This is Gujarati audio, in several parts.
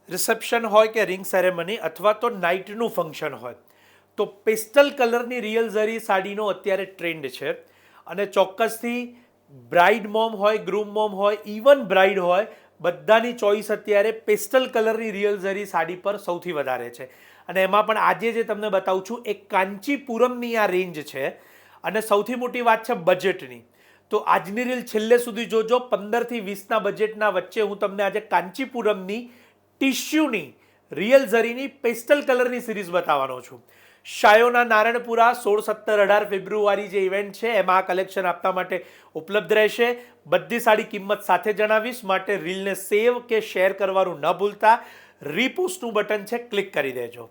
રિસેપ્શન હોય કે રિંગ સેરેમની અથવા તો નાઇટનું ફંક્શન હોય તો પેસ્ટલ કલરની રિયલ ઝરી સાડીનો અત્યારે ટ્રેન્ડ છે અને ચોક્કસથી બ્રાઇડ મોમ હોય ગ્રૂમ મોમ હોય ઇવન બ્રાઇડ હોય બધાની ચોઈસ અત્યારે પેસ્ટલ કલરની રિયલ ઝરી સાડી પર સૌથી વધારે છે અને એમાં પણ આજે જે તમને બતાવું છું એ કાંચીપુરમની આ રેન્જ છે અને સૌથી મોટી વાત છે બજેટની. તો આજની રીલ છેલ્લે સુધી જોજો. 15 થી 20ના બજેટના વચ્ચે હું તમને આજે કાંચીપુરમની ટિશ્યુની રિયલ ઝરીની પેસ્ટલ કલરની સિરીઝ બતાવવાનો છું. શાયોના નારણપુરા 16, 17, 18 ફેબ્રુઆરી જે ઇવેન્ટ છે એમાં આ કલેક્શન આપવા માટે ઉપલબ્ધ રહેશે. બધી સાડી કિંમત સાથે જણાવીશ, માટે રીલને સેવ કે શેર કરવાનું ન ભૂલતા. રીપોસ્ટનું બટન છે, ક્લિક કરી દેજો.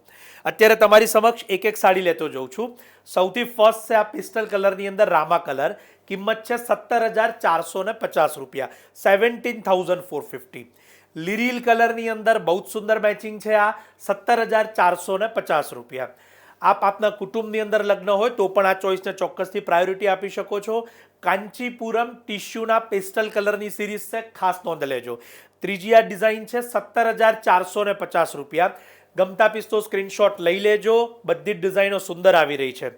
અત્યારે તમારી સમક્ષ એક એક સાડી લેતો જઉં છું. સૌથી ફર્સ્ટ છે આ પેસ્ટલ કલરની અંદર રામા કલર. કિંમત છે 17,450 રૂપિયા, 17,450. લીરીલ કલરની અંદર બહુ જ સુંદર મેચિંગ છે આ, 17,450 રૂપિયા. આપ આપના કુટુંબની અંદર લગ્ન હોય તો પણ આ ચોઈસને ચોક્કસથી પ્રાયોરિટી આપી શકો છો. કાંચીપુરમ ટિશ્યુના પેસ્ટલ કલરની સિરીઝ છે, ખાસ નોંધ લેજો. ત્રીજી આ ડિઝાઇન છે, 17,450 રૂપિયા. ગમતા પીસ તો સ્ક્રીનશોટ લઈ લેજો. બધી જ ડિઝાઇનો સુંદર આવી રહી છે.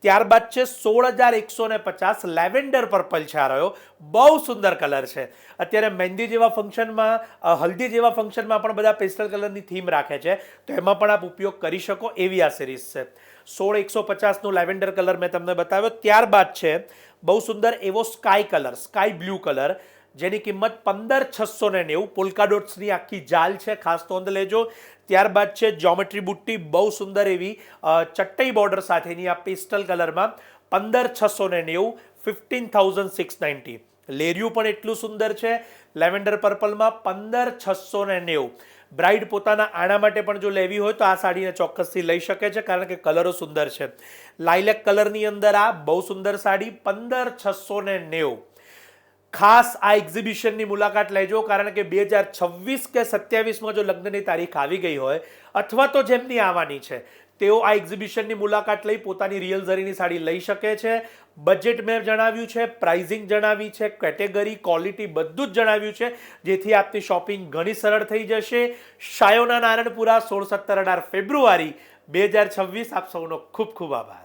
ત્યારબાદ છે 16,150 લેવેન્ડર પર્પલ છે આ રહ્યો, બહુ સુંદર કલર છે. અત્યારે મહેંદી જેવા ફંક્શનમાં, હલ્દી જેવા ફંક્શનમાં પણ બધા પેસ્ટલ કલરની થીમ રાખે છે, તો એમાં પણ આપ ઉપયોગ કરી શકો એવી આ સિરીઝ છે. 16,150નું લેવેન્ડર કલર મેં તમને બતાવ્યો. ત્યારબાદ છે બહુ સુંદર એવો sky colour, sky blue colour, જેની કિંમત 15,690. પોલ્કા ડોટ્સની આખી જાલ છે, ખાસ નોંધ લેજો. ત્યારબાદ છે જ્યોમેટ્રી બુટ્ટી, બહુ સુંદર એવી ચટ્ટઈ બોર્ડર સાથેની આ પેસ્ટલ કલરમાં 15,690, 15,690. લેરિયું પણ એટલું સુંદર છે લેવેન્ડર પર્પલમાં, 15,690. બ્રાઇડ પોતાના આણા માટે પણ જો લેવી હોય તો આ સાડીને ચોક્કસથી લઈ શકે છે, કારણ કે કલરો સુંદર છે. લાઇલેક કલરની અંદર આ બહુ સુંદર સાડી, 15,690. ખાસ આ એક્ઝિબિશનની મુલાકાત લેજો, કારણ કે 2026 કે 27માં જો લગ્નની તારીખ આવી ગઈ હોય અથવા તો જેમની આવવાની છે તેઓ આ એક્ઝિબિશનની મુલાકાત લઈ પોતાની રિયલ ઝરીની સાડી લઈ શકે છે. બજેટ મેં જણાવ્યું છે, પ્રાઇઝિંગ જણાવી છે, કેટેગરી, ક્વોલિટી બધું જ જણાવ્યું છે, જેથી આપની શોપિંગ ઘણી સરળ થઈ જશે. શાયોના નારણપુરા 16, 17, 18 ફેબ્રુઆરી 2026. આપ સૌનો ખૂબ ખૂબ આભાર.